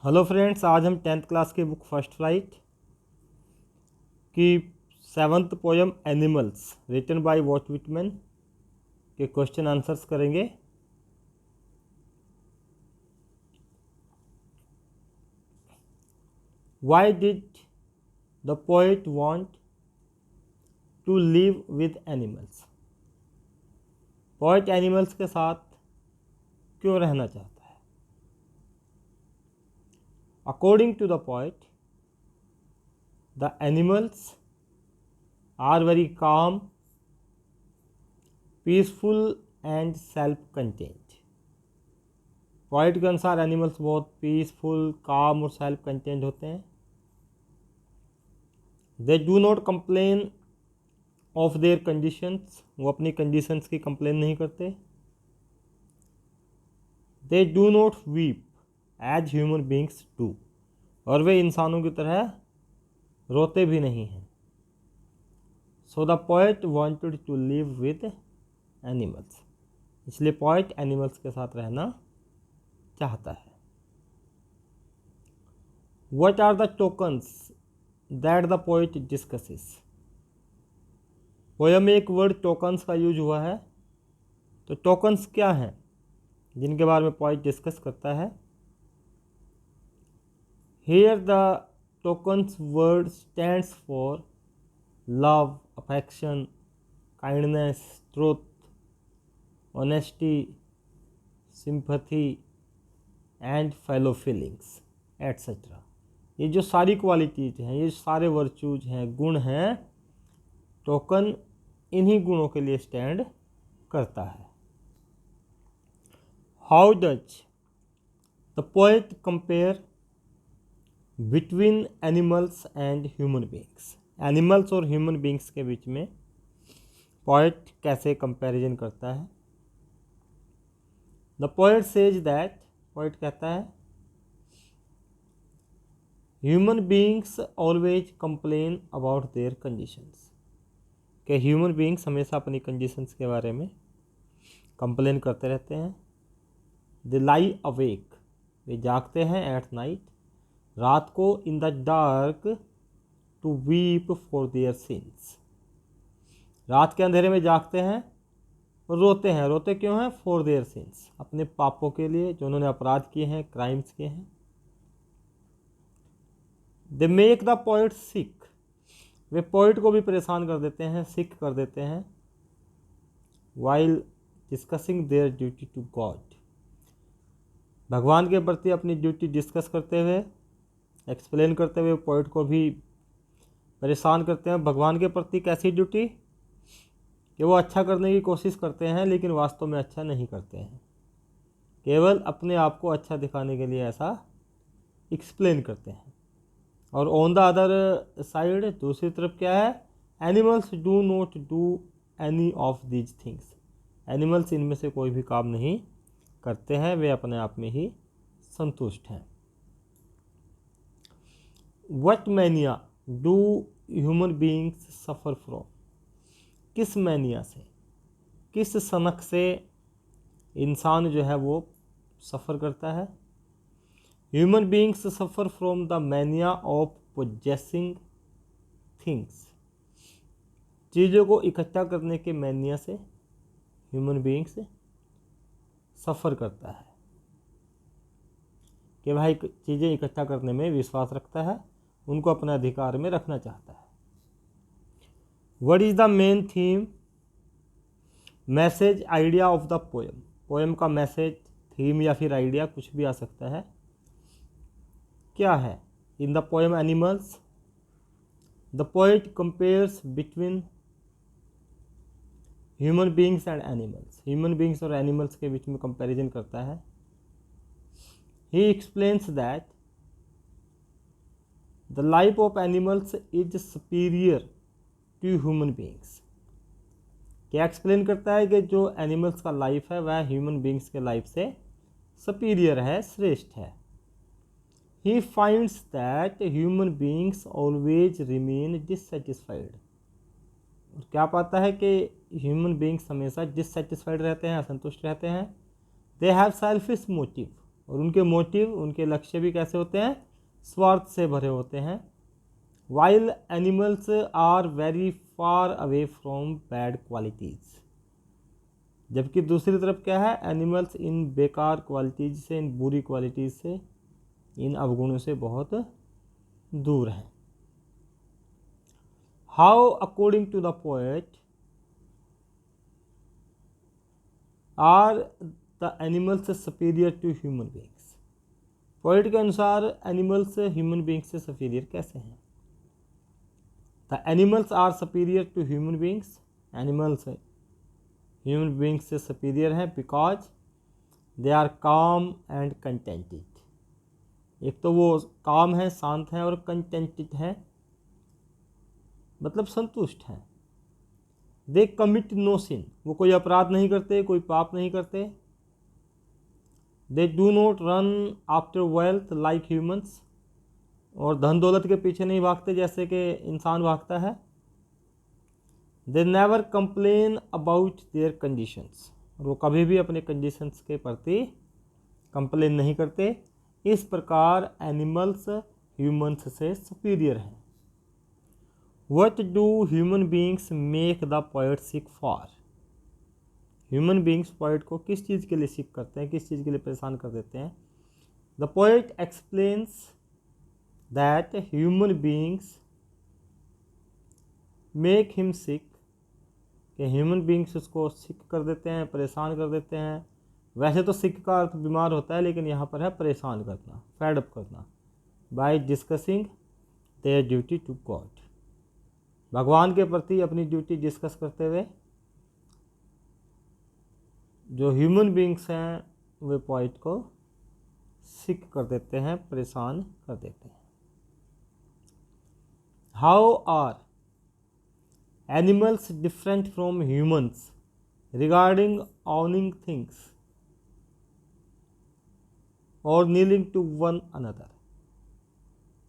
Hello friends, आज हम 10th class की बुक फर्स्ट फ्लाइट की 7th poem animals written by Walt Whitman के क्वेश्चन आंसर्स करेंगे। Why did the poet want to live with animals? Poet animals के साथ क्यों रहना चाहता है? According to the poet, the animals are very calm, peaceful and self-contained। Poet के अनुसार एनिमल्स बहुत पीसफुल, काम और सेल्फ कंटेंट होते हैं। They do not complain of their conditions, वो अपनी कंडीशंस की कंप्लेन नहीं करते। They do not weep as human beings do, और वे इंसानों की तरह रोते भी नहीं हैं। So the poet wanted to live with animals, इसलिए पोएट एनिमल्स के साथ रहना चाहता है। What are the tokens that the poet discusses? Poem में एक वर्ड टोकन्स का यूज हुआ है, तो टोकन्स क्या हैं जिनके बारे में पोएट डिस्कस करता है? Here the tokens word stands for love, affection, kindness, truth, honesty, sympathy and fellow feelings etc। ये जो सारी क्वालिटीज हैं, ये सारे वर्चूज हैं, गुण हैं, टोकन इन्हीं गुणों के लिए स्टैंड करता है। How does the poet compare between animals and human beings? Animals और ह्यूमन बींग्स के बीच में पोएट कैसे कंपैरिजन करता है? The poet says that, poet कहता है, human beings always complain about their conditions, कि ह्यूमन बींग्स हमेशा अपनी कंडीशंस के बारे में कंप्लेन करते रहते हैं। दे लाई अवेक, वे जागते हैं एट नाइट, रात को, in the dark to weep for their sins, रात के अंधेरे में जागते हैं और रोते हैं। रोते क्यों हैं? फॉर देयर सिंस, अपने पापों के लिए, जो उन्होंने अपराध किए हैं, क्राइम्स किए हैं। They make the poet sick, way poet को भी परेशान कर देते हैं, सिक कर देते हैं। While discussing their duty to God, भगवान के प्रति अपनी ड्यूटी डिस्कस करते हुए, एक्सप्लेन करते हुए पोएट को भी परेशान करते हैं। भगवान के प्रति कैसी ड्यूटी? कि वो अच्छा करने की कोशिश करते हैं लेकिन वास्तव में अच्छा नहीं करते हैं, केवल अपने आप को अच्छा दिखाने के लिए ऐसा एक्सप्लेन करते हैं। और ऑन द अदर साइड, दूसरी तरफ क्या है? Animals do not do any of these things, animals इनमें से कोई भी काम नहीं करते हैं, वे अपने आप में ही संतुष्ट हैं। What mania do human beings suffer from? किस मैनिया से, किस सनक से इंसान जो है वो सफ़र करता है? Human beings suffer from the mania of possessing things, चीज़ों को इकट्ठा करने के मैनिया से ह्यूमन बींग्स सफ़र करता है, कि भाई चीज़ें इकट्ठा करने में विश्वास रखता है, उनको अपने अधिकार में रखना चाहता है। What is the main theme, message, idea of the poem? Poem का मैसेज, थीम या फिर आइडिया कुछ भी आ सकता है, क्या है? In the poem animals, the poet compares between human beings and animals, human beings और एनिमल्स के बीच में कंपैरिजन करता है। He explains that the life of animals is superior to human beings, क्या एक्सप्लेन करता है कि जो एनिमल्स का लाइफ है वह ह्यूमन बींग्स के लाइफ से सुपीरियर है, श्रेष्ठ है। He finds that human beings always remain dissatisfied, और क्या पाता है कि ह्यूमन बींग्स हमेशा डिससेटिस्फाइड रहते हैं, असंतुष्ट रहते हैं। दे हैव सेल्फिश मोटिव, और उनके मोटिव, उनके लक्ष्य भी कैसे होते हैं, स्वार्थ से भरे होते हैं। While animals are very far away from bad qualities, जबकि दूसरी तरफ क्या है, एनिमल्स इन बेकार क्वालिटीज़ से, इन बुरी क्वालिटीज़ से, इन अवगुणों से बहुत दूर हैं। How according to the poet are the animals superior to human beings, poet के अनुसार एनिमल्स ह्यूमन बींग्स से सुपीरियर कैसे हैं। The animals are superior to human beings, animals human beings से सुपीरियर हैं because they are calm and contented. एक तो वो काम है, शांत है, और कंटेंटेड है मतलब संतुष्ट हैं। दे कमिट नो सिन, वो कोई अपराध नहीं करते, कोई पाप नहीं करते। They do not run after wealth like humans, और धन दौलत के पीछे नहीं भागते जैसे कि इंसान भागता है। They never complain about their conditions, वो कभी भी अपने कंडीशंस के प्रति कंप्लेन नहीं करते। इस प्रकार एनिमल्स ह्यूमंस से सुपीरियर हैं। What do human beings make the poet sick for? Human beings poet को किस चीज़ के लिए सिक करते हैं, किस चीज़ के लिए परेशान कर देते हैं। The poet explains that human beings make him sick, कि ह्यूमन बींग्स उसको सिक कर देते हैं, परेशान कर देते हैं। वैसे तो सिक का अर्थ बीमार होता है, लेकिन यहाँ पर है परेशान करना, फैडअप करना। By discussing their duty to God, भगवान के प्रति अपनी ड्यूटी डिस्कस करते हुए जो ह्यूमन बींग्स हैं वे पोएट को सिक कर देते हैं, परेशान कर देते हैं। How are animals different from humans regarding owning things और kneeling to one another.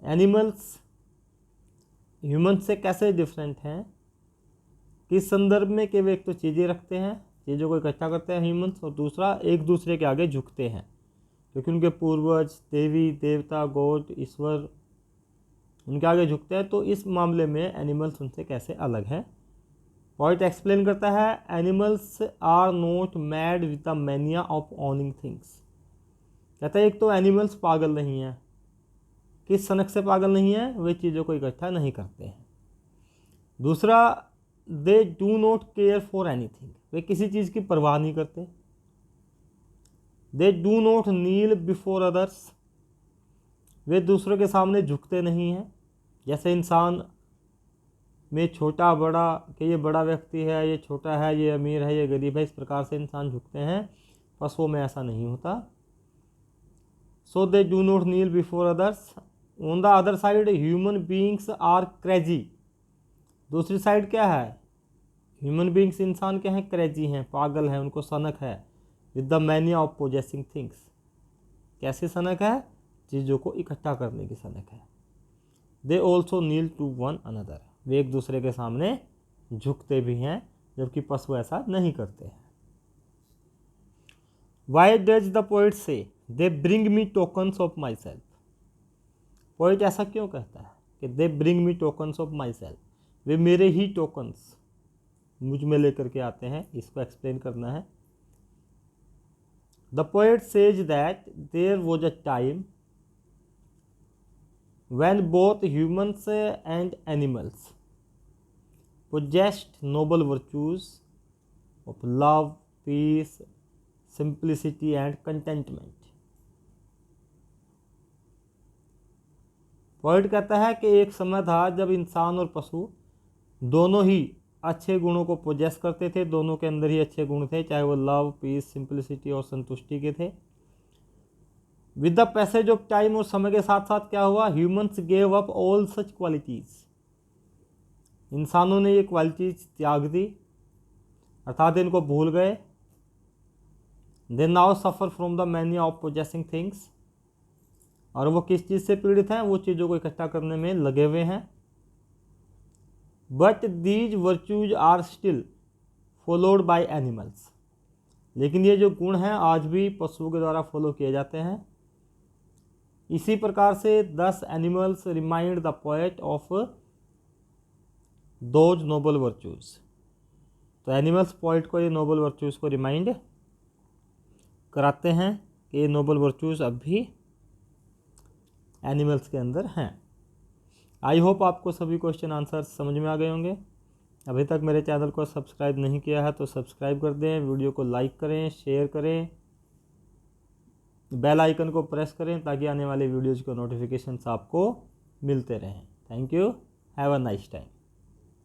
Animals human से कैसे डिफरेंट हैं, किस संदर्भ में कि वे एक तो चीज़ें रखते हैं, चीज़ों को इकट्ठा करते हैं ह्यूमंस, और दूसरा एक दूसरे के आगे झुकते हैं, क्योंकि उनके पूर्वज देवी देवता गॉड ईश्वर उनके आगे झुकते हैं। तो इस मामले में एनिमल्स उनसे कैसे अलग हैं। पॉइंट एक्सप्लेन करता है, animals are not mad with the mania of owning things. कहता है एक तो एनिमल्स पागल नहीं हैं, किस सनक से पागल नहीं है, वे चीज़ों को इकट्ठा नहीं करते हैं। दूसरा, they do not care for anything, वे किसी चीज़ की परवाह नहीं करते। They do not kneel before others, वे दूसरों के सामने झुकते नहीं हैं। जैसे इंसान में छोटा बड़ा, कि ये बड़ा व्यक्ति है, ये छोटा है, ये अमीर है, ये गरीब है, इस प्रकार से इंसान झुकते हैं, पशुओं में ऐसा नहीं होता। So they do not kneel before others. On the other side human beings are crazy, दूसरी साइड क्या है, ह्यूमन बींग्स इंसान क्या हैं, क्रेजी हैं, पागल हैं, उनको सनक है। With the mania of possessing things, कैसी सनक है, चीज़ों को इकट्ठा करने की सनक है। They also kneel to one another, वे एक दूसरे के सामने झुकते भी हैं, जबकि पशु ऐसा नहीं करते हैं। Why does the poet say they bring me tokens of myself, poet ऐसा क्यों कहता है कि they bring me tokens of myself, वे मेरे ही टोकन्स मुझ में लेकर के आते हैं, इसको एक्सप्लेन करना है। The poet says that there was a time when both humans and animals possessed noble virtues of love, peace, simplicity and contentment. Poet कहता है कि एक समय था जब इंसान और पशु दोनों ही अच्छे गुणों को पोजेस करते थे, दोनों के अंदर ही अच्छे गुण थे, चाहे वो लव, पीस, सिंप्लिसिटी और संतुष्टि के थे। With the passage of time, और समय के साथ साथ क्या हुआ, humans gave up all such qualities, इंसानों ने ये क्वालिटीज त्याग दी, अर्थात इनको भूल गए। They now suffer from the mania of possessing things, और वो किस चीज़ से पीड़ित हैं, वो चीज़ों को इकट्ठा करने में लगे हुए हैं। But these virtues are still followed by animals, लेकिन ये जो गुण हैं आज भी पशुओं के द्वारा फॉलो किए जाते हैं। इसी प्रकार से 10 animals remind the poet of those noble virtues. तो एनिमल्स पोएट को ये नोबल वर्चूज को रिमाइंड कराते हैं कि ये नोबल वर्चूज अब भी एनिमल्स के अंदर हैं। आई होप आपको सभी क्वेश्चन आंसर समझ में आ गए होंगे। अभी तक मेरे चैनल को सब्सक्राइब नहीं किया है तो सब्सक्राइब कर दें, वीडियो को लाइक करें, शेयर करें, बेल आइकन को प्रेस करें ताकि आने वाले वीडियोज़ के नोटिफिकेशंस आपको मिलते रहें। Thank you, have a nice time.